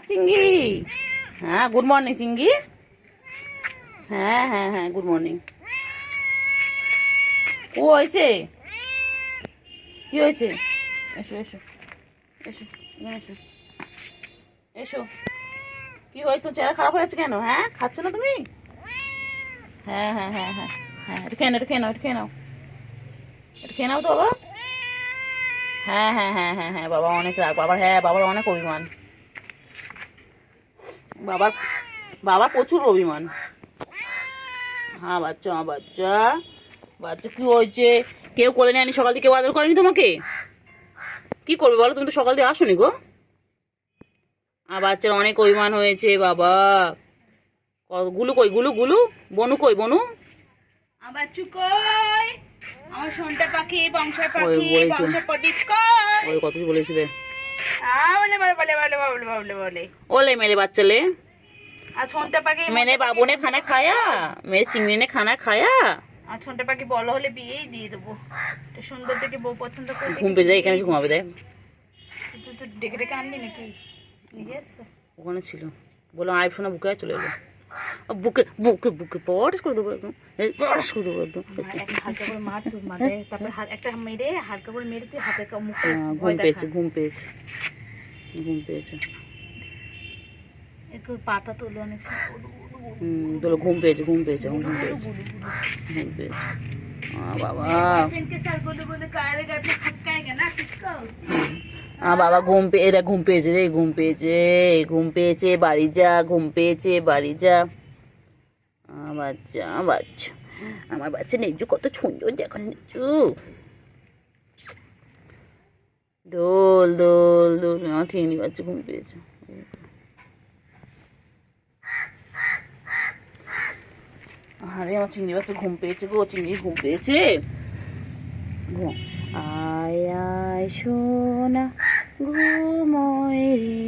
চিঙ্গি। হ্যাঁ good morning চিঙ্গি। হ্যাঁ হ্যাঁ হ্যাঁ গুড মর্নিং। ও হয়েছে, কি হয়েছে? এসো এসো এসো এখানে এসো এসো। কি হয়েছে? তোর চেহারা খারাপ হয়েছে কেন? হ্যাঁ খাচ্ছ না তুমি? হ্যাঁ হ্যাঁ হ্যাঁ হ্যাঁ হ্যাঁ এটা খেয়ে নাও, এটা খেয়ে নাও, এটা খেয়ে নাও, এটা খেয়ে নাও তো বাবা। হ্যাঁ হ্যাঁ হ্যাঁ হ্যাঁ হ্যাঁ বাবা অনেক রাগ বাবার, হ্যাঁ বাবার অনেক অভিমান, বাবার বাবার প্রচুর অভিমান। হ্যাঁ বাচ্চা, আমার বাচ্চা, বাচ্চা কি হয়েছে? কেউ কোলে নেয়নি সকাল থেকে, কেউ আদর করেনি তোমাকে? কি করবে বলো, তুমি তো সকাল দিয়ে আসোনি গো। আর বাচ্চার অনেক অভিমান হয়েছে বাবা। গুলু কই, গুলু গুলু, বনু কই বনু? আবার চুকই আমার সোনটা পাখি, বংশের পাখি, বংশের প্রদীপ কই? ওই কত কিছু বলেছিলে। বলে বলে বলে বলে বলে বলে বলে ओले मेरे बच्चे ले, আর সোনটা পাখি, मैंने बाबू ने खाना खाया, मेरे चिंगड़ी ने खाना खाया। আর সোনটা পাখি বড় হলে বিয়েই দিয়ে দেবো। তো সুন্দর দেখে বউ পছন্দ করে ঘুম পেয়ে যায়, এখানে ঘুমাবে দেখ। তুই তো ডেকে ডেকে আনলি নাকি নিজে এসছে? ওখানে ছিল, বললো আয় শোনা, বুকে চলে এলো। বুকে বুকে বুকে পড়াশ করে দেবো একদম, পড়াশ করে দেবো একদম। একটা হালকা করে মার, তুই মারে, তারপরে একটা মেরে হালকা করে মেরে তুই হাতের মুখে ঘুম পেয়েছে, ঘুম পেয়েছে, ঘুম পেয়েছে। একটু পাটা তোলো অনেক তোলো, ঘুম পেয়েছে, ঘুম পেয়েছে, ঘুম পেয়েছে, ঘুম পেয়েছে। বাবা বাবা ঘুম পেয়ে, এরা ঘুম পেয়েছে রে, ঘুম পেয়েছে, ঘুম পেয়েছে, বাড়ি যা, ঘুম পেয়েছে, বাড়ি যা। বাচ্চা বাচ্চা, আমার বাচ্চা নেজু কত সুন্দর দেখো, নেজু দোল দোল দোল। আমার ঠিকনি বাচ্চা ঘুম পেয়েছে। আরে আমার চিংড়ি বাচ্চা ঘুম পেয়েছে গো, চিংড়ি ঘুম পেয়েছে। ঘুম আয় আয় সোনা ঘুমোয় রে,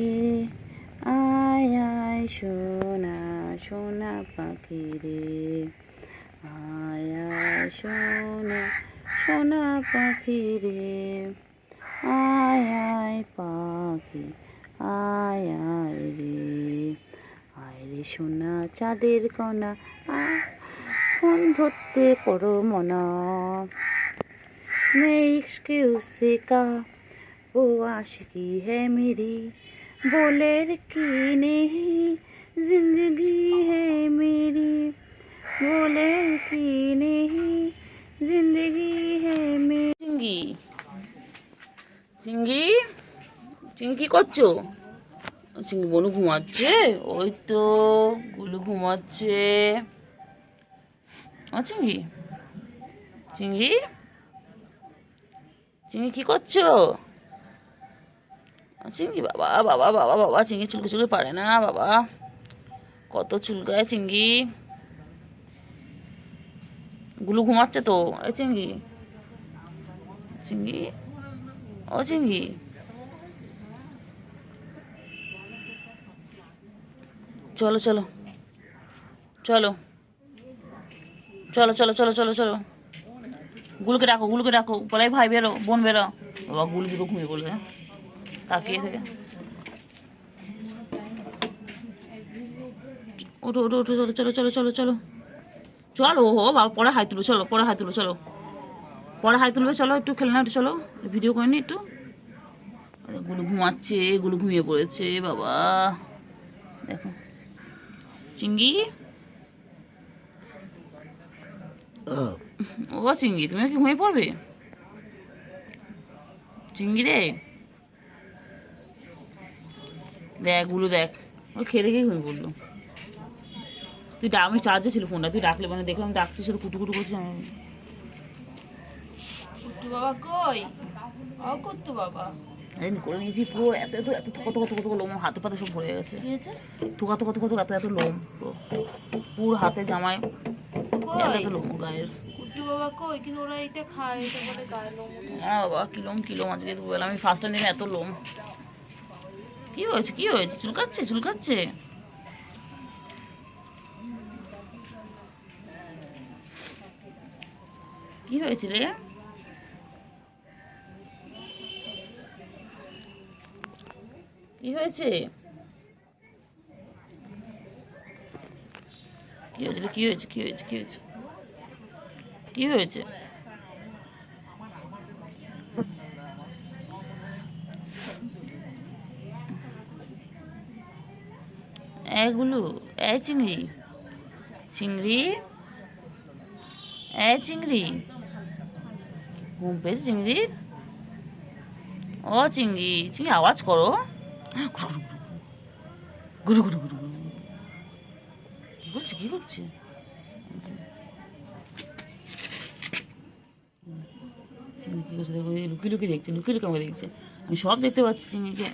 আয় আয় সোনা সোনা পাখি রে, আয় আয় সোনা সোনা পাখি রে, আয় আয় পাখি, আয় আয় রে, আয় রে সোনা চাঁদের কণা, ফোন ধরতে করো মনা, मैं इश्क उससे का वो आशिकी है मेरी, बोले की नहीं जिंदगी है मेरी, बोले की नहीं जिंदगी है मेरी। चिंगी চিঙ্গি, চিঙ্গি করছো? চিঙ্গি বনু ঘুমাচ্ছে, ওই তো গুলু ঘুমাচ্ছে। চিঙ্গি, চিঙ্গি, চিঙ্গি কি করছো? চিঙ্গি বাবা বাবা বাবা বাবা, চিঙ্গি চুলকে চুলকে পারে না বাবা, কত চুলকায় চিঙ্গি। গুলু ঘুমাচ্ছে তো, এই চিঙ্গি, চিঙ্গি, ও চিঙ্গি, চলো চলো চলো চলো চলো চলো চলো চলো, গুলুকে ডাকো, গুলুকে ডাকো, বলাই ভাই বেরো, বোন বেরো। বাবা গুলু দুটো ঘুমিয়ে পড়লে তাকিয়ে থেকে। ওঠো ওঠো ওঠো, চলো চলো চলো চলো চলো চলো, ও বাবা পরে হাই তুলবে, চলো পরে হাই তুলবে, চলো পরে হাই তুলবে, চলো একটু খেলে না, একটু চলো ভিডিও করে নি একটু। গুলু ঘুমাচ্ছে, গুলু ঘুমিয়ে পড়েছে বাবা, দেখো চিঙ্গি। ও চিঙ্গি তুমি কি ঘুমিয়ে পড়বে? চিঙ্গি রে, দেখ গুলো দেখ, ও খেয়ে দেখেই ঘুমিয়ে পড়লো। তুই আমি চার্জে ছিল ফোনটা, তুই ডাকলে মানে দেখলাম ডাকছিস, শুধু কুটু কুটু করছিস। আমি কুট্টু বাবা কই? ও কুট্টু বাবা করে নিয়েছি পুরো, এত এত এত কত কত কত লোম, হাতে পাতে সব ভরে গেছে। কি হয়েছে? থুকা তো কত কত এত এত লোম, পুরো হাতে জামায় এত এত লোম গায়ের। কুট্টু বাবা কই? কিন্তু ওরা এটা খায়, এটা বলে গায়ে লোম। হ্যাঁ বাবা কিলোম কিলোম, আজকে তো বললাম আমি ফার্স্ট টাইম এত লোম। কি হয়েছে, কি হয়েছে? চুলকাচ্ছে, চুলকাচ্ছে। কি হয়েছে রে? কি হয়েছে? কি হয়েছে রে? কি হয়েছে? কি হয়েছে? কি হয়েছে? কি হয়েছে? এগুলো এই চিংড়ি, চিংড়ি, এই চিংড়ি, ঘুম পেয়েছে চিংড়ি? ও চিংড়ি, চিংড়ি আওয়াজ করো। গুরু গুরু গুরু গুরু। কি করছে? কি করছে? চিংড়ি কি করছে দেখো, লুকিয়ে লুকিয়ে দেখছে, লুকিয়ে লুকিয়ে আমাকে দেখছে। আমি সব দেখতে পাচ্ছি চিংড়িকে।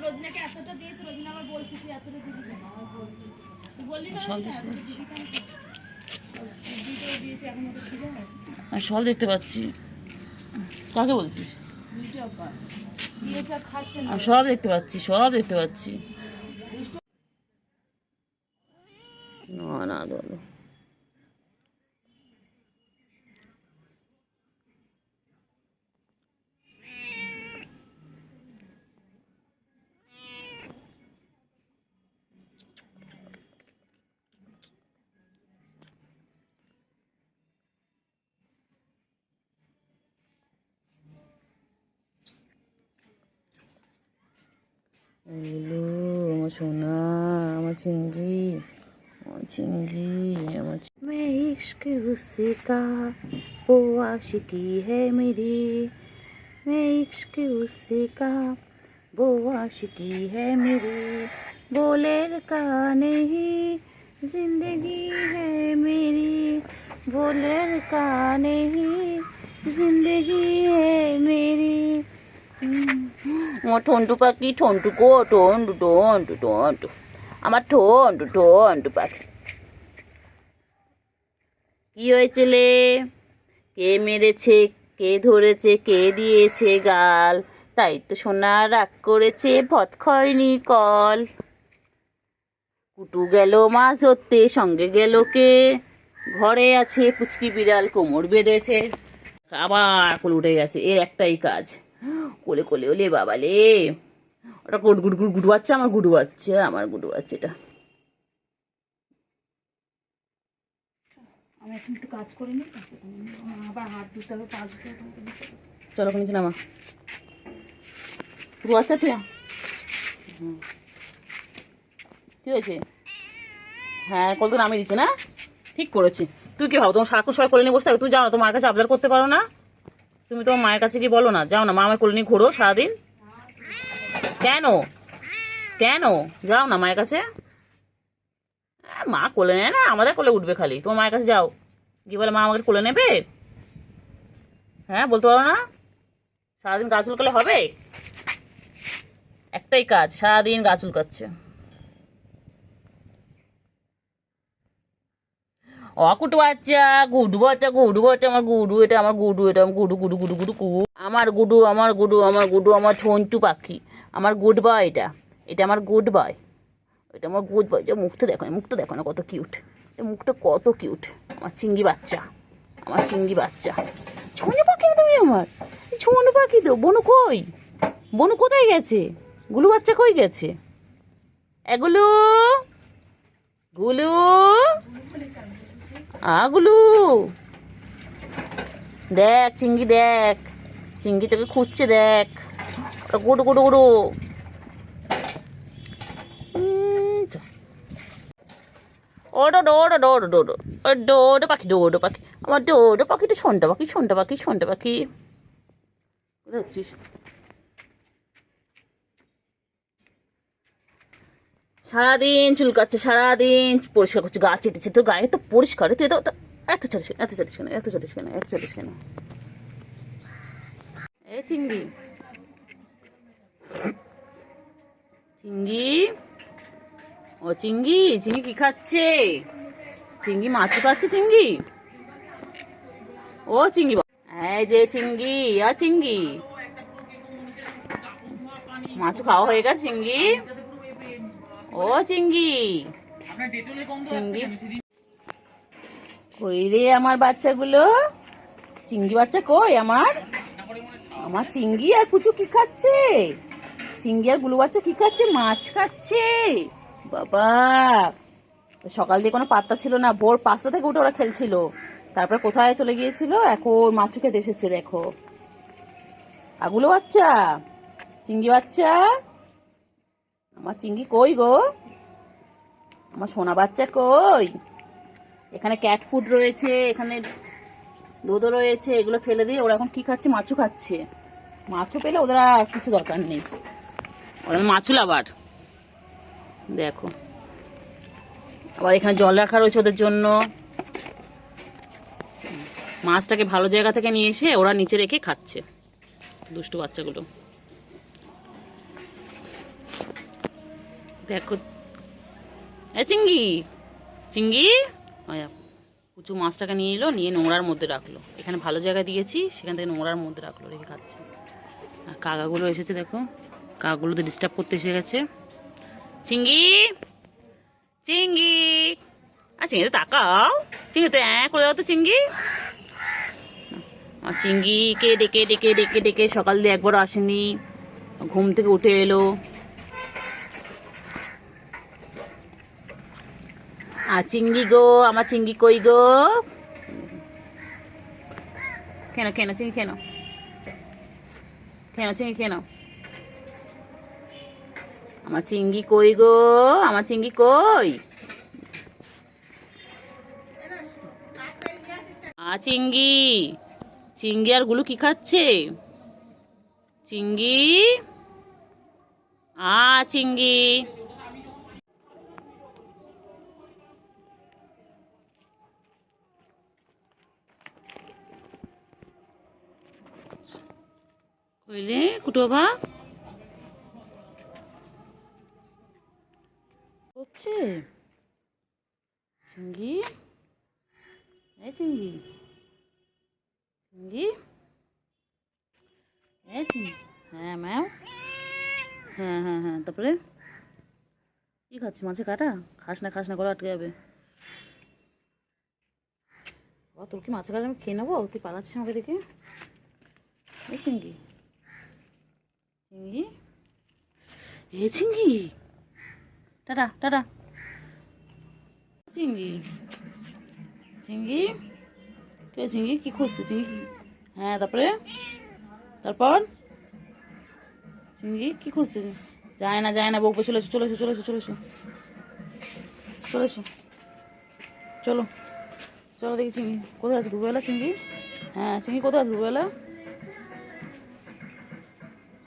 রোজনাকে এতটা দিয়েছে, রোজনা আমার বলছে তুই এতটা দিবি কেন? আমি বলছি তুই বললি তো সব দেখতে পাচ্ছি, দিয়েছে, এখন ওটা ঠিক আছে। আমি সব দেখতে পাচ্ছি। কাকে বলছিস? দিয়েছে খাচ্ছে না। আমি সব দেখতে পাচ্ছি, সব দেখতে পাচ্ছি। না না বলো। এগুলো আমার সোনা, আমার চিংড়ি, আমার চিংড়ি, আমার मैं इश्क उससे का वो आशिकी है मेरी, मैं इश्क उससे का वो आशिकी है मेरी, बोलेर का नहीं जिंदगी है मेरी, बोलेर का नहीं जिंदगी है मेरी। আমার ঠন্টু পাখি, ঠন্টু গো, টন্টু টন্টু টন্টু, আমার ঠন্টু ঠন্টু পাখি। কি হয়েছে লে? কে মেরেছে? কে ধরেছে? কে দিয়েছে গাল? তাই তো সোনা রাগ করেছে, ভৎ খয়নি কল। কুটু গেল মাছ ধরতে, সঙ্গে গেল কে? ঘরে আছে পুচকি বিড়াল, কোমর বেঁধেছে। আবার কোলে উঠে গেছে, এর একটাই কাজ, কোলে কোলে ওলে বাবা লে। ওটা গুড গুড গুড গুডু বাচ্চা, আমার গুডু বাচ্চা, আমার গুডু বাচ্চা এটা। আমি এখন একটু কাজ করে নিই, আবার হাত ধুতে হবে, পা ধুতে হবে। চলো নিচে নামা, গুডু বাচ্চা তুই। কি হয়েছে? হ্যাঁ কল তো নামিয়ে দিচ্ছে না, ঠিক করেছি। তুই কি ভাবো তোমার সারাক্ষণ সবাই কোলে নিয়ে বসে থাকো? তুমি যাও না তোমার কাছে আবদার করতে পারো না? তুমি তোমার মায়ের কাছে কি বলো না? যাও না, মা আমার কোলে নিয়ে ঘোরো সারাদিন। কেন? কেন যাও না মায়ের কাছে? মা কোলে নেয় না, আমাদের কোলে উঠবে খালি। তোমার মায়ের কাছে যাও, গিয়ে বলে মা আমাকে কোলে নেবে। হ্যাঁ বলতে পারো না? সারাদিন গা চুলকালে হবে? একটাই কাজ, সারাদিন গা চুলকাচ্ছে। অকুটু বাচ্চা, গুডু বাচ্চা, গুডু বাচ্চা, আমার গুডু এটা, আমার গুডু এটা, আমার গুডু গুডু গুডু গুডু গুডু, আমার গুডু, আমার গুডু, আমার গুডু, আমার ছন্টু পাখি, আমার গুড বয় এটা, এটা আমার গুড বয়, এটা আমার গুড বয়। যে মুখটা দেখো, মুখটা দেখো না কত কিউট, এই মুখটা কত কিউট। আমার চিংড়ি বাচ্চা, আমার চিংড়ি বাচ্চা। ছনু পাখি তুমি আমার, ছনু পাখি তো। বনু কই? বনু কোথায় গেছে? গুলু বাচ্চা কই গেছে? এগুলো গুলু, আগুলু দেখ, চিংড়ি দেখ, চিংড়ি তোকে খুঁজছে দেখ, গুডু গুডু গুডু। ওডো ডোডো ডোডো ডোডো, ও ডোডো পাখি, ডোডো পাখি, আমার ডোডো পাখিটা, সন্টা পাখি, সন্টা পাখি, সন্টা পাখি। কোথায় হচ্ছিস? সারাদিন চুলকাচ্ছে, সারাদিন পরিষ্কার করছে, গা চেটেছে। তোর গায়ে তো পরিষ্কার, তুই তো এত চালিস, এত চালিস কেন, এত চালিস কেন, এত চালিস কেন? এই চিংড়ি, চিংড়ি, ও চিংড়ি, চিংড়ি কি খাচ্ছে? চিংড়ি মাছ খাচ্ছে চিংড়ি। ও চিংড়ি, এই যে চিংড়ি, আর চিংড়ি মাছ খাওয়া হয়ে গেছে চিংড়ি। ও চিংড়ি, চিংড়ি কই রে আমার বাচ্চাগুলো? চিংড়ি বাচ্চা কই আমার? আমার চিংড়ি আর কুচু কি খাচ্ছে? চিংড়ি আর গুলু বাচ্চা কি খাচ্ছে? মাছ খাচ্ছে, বাবা, সকাল দিয়ে কোনো পাত্তা ছিল না, ভোর 5টা থেকে উঠে ওরা খেলছিল, তারপর কোথায় চলে গিয়েছিল, এখন মাছু খেতে এসেছে। দেখো আগুলো বাচ্চা, চিংড়ি বাচ্চা, আমার চিংড়ি কই গো, আমার সোনা বাচ্চা কই। এখানে ক্যাট ফুড রয়েছে, এখানে দুধও রয়েছে, এগুলো ফেলে দিয়ে ওরা এখন কি খাচ্ছে, মাছু খাচ্ছে। মাছও পেলে ওদের আর কিছু দরকার নেই, ওরা মাছু লাভার। দেখো আবার এখানে জল রাখা রয়েছে ওদের জন্য। মাছটাকে ভালো জায়গা থেকে নিয়ে এসে ওরা নিচে রেখে খাচ্ছে, দুষ্টু বাচ্চাগুলো। দেখো চিংড়ি, চিংড়ি কুচু মাছটাকে নিয়ে এলো, নিয়ে নোংরার মধ্যে রাখলো। এখানে ভালো জায়গা দিয়েছি, সেখান থেকে নোংরার মধ্যে রাখলো, রেখে খাচ্ছে। আর কাকাগুলো এসেছে, দেখো কাকাগুলোতে ডিস্টার্ব করতে এসে গেছে। চিংড়ি, চিংড়ি, আর চিংড়িতে তাকাও, চিংড়িতে করে দাও তো চিংড়ি। আর চিংড়িকে ডেকে ডেকে ডেকে ডেকে সকাল দিয়ে একবার আসেনি, ঘুম থেকে উঠে এলো। আর চিংড়ি গো, আমার চিংড়ি কই গো, কেন কেন চিংড়ি, কেন কেন চিংড়ি, কেন আমার চিংড়ি কই গো, আমার চিংড়ি কই। চিংড়ি, চিংড়ি আর গুলু কি খাচ্ছে, চিংড়ি, চিংড়ি। কইলে কুটো বাবা করছে, চিংড়ি, এই চিংড়ি, চিংড়ি, এই চিংড়ি, হ্যাঁ ম্যাম, হ্যাঁ হ্যাঁ হ্যাঁ, তারপরে কি খাচ্ছি, মাছে কাটা, খাস না খাস না করে আটকে যাবে। তোর কি মাছে কাটা আমি খেয়ে নেবো, তুই পালাচ্ছিস আমাকে দেখে। এই চিংড়ি, চিংড়ি, এ চিংড়ি, টাটা টাটা, চিংড়ি, চিংড়ি, কে চিংড়ি কি খুঁজছে চিংড়ি, হ্যাঁ তারপরে, তারপর চিংড়ি কি খুঁজছে, যায় না যায় না, বকবে, চলে এসো চলে এসো চলে এসো চলে এসো চলে এসো, চলো চলো দেখি চিংড়ি কোথায় আছে, দুবেলা চিংড়ি, হ্যাঁ চিংড়ি কোথায় আছে দুবেলা,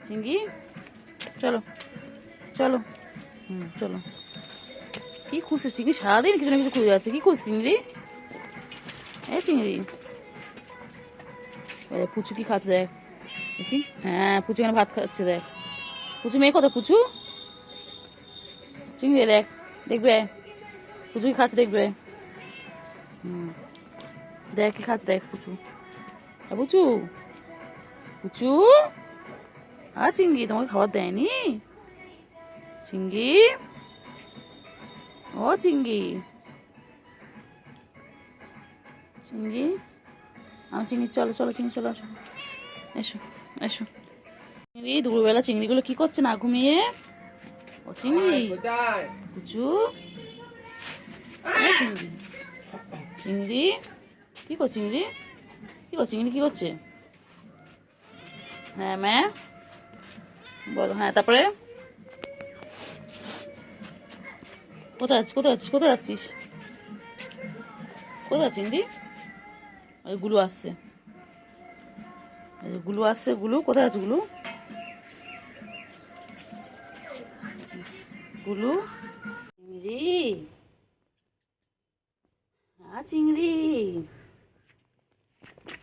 চিংড়ি চলো চলো, চলো। কি খুঁজছে চিংড়ি, সারাদিন কিছু না কিছু খুঁজে যাচ্ছে, কি খুঁজছে চিংড়ি, এই চিংড়ি, পুচু কি খাচ্ছে দেখ দেখি, হ্যাঁ পুচু এখানে ভাত খাচ্ছে, দেখ পুচু মেয়ে কত, পুচু চিংড়ি দেখ, দেখবে পুচু কি খাচ্ছে, দেখবে, দেখ কি খাচ্ছে, দেখ পুচু, পুচু, পুচু, চিংড়ি তোমাকে খাবার দেয়নি, চিংড়ি, ও চিংড়ি, চিংড়ি, আমার চিংড়ি, চলো চলো চিংড়ি চলো, আসো এসো এসো। চিংড়ি দুপুরবেলা চিংড়িগুলো কি করছে না ঘুমিয়ে, ও চিংড়ি, পুচু, চিংড়ি, চিংড়ি কি করছে, চিংড়ি কি করছে, চিংড়ি কি করছে, হ্যাঁ ম্যা বলো, হ্যাঁ তারপরে কোথায় আছিস, কোথায় আছিস, কোথায় যাচ্ছিস, কোথায় চিংড়ি, ওই গুলু আসছে, গুলু আসছে, গুলু কোথায় আছে, গুলু, গুলু, চিংড়ি, চিংড়ি,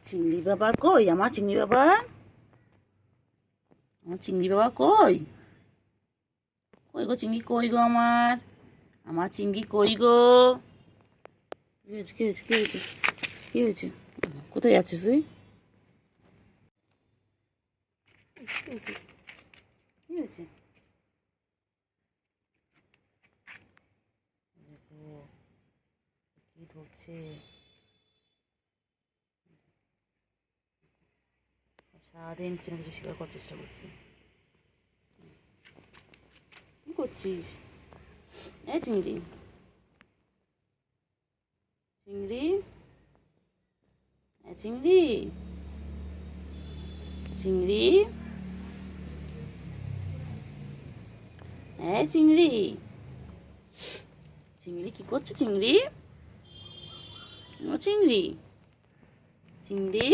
চিংড়ি বাবা কই, আমার চিংড়ি বাবা, আমার চিংড়ি বাবা কই, কই গো চিংড়ি, কই গো আমার চিংড়ি কই গো, কি হয়েছে কি হয়েছে কি হয়েছে কি হয়েছে, কোথায় যাচ্ছিস তুই, কি হয়েছে কি হয়েছে, দেখো কি ধরছে, সারাদিন কিছু না কিছু শিকার করার চেষ্টা করছি, কি করছিস, এই চিংড়ি, চিংড়ি, এই চিংড়ি, চিংড়ি, এই চিংড়ি, চিংড়ি কি করছে চিংড়ি? ও চিংড়ি, চিংড়ি।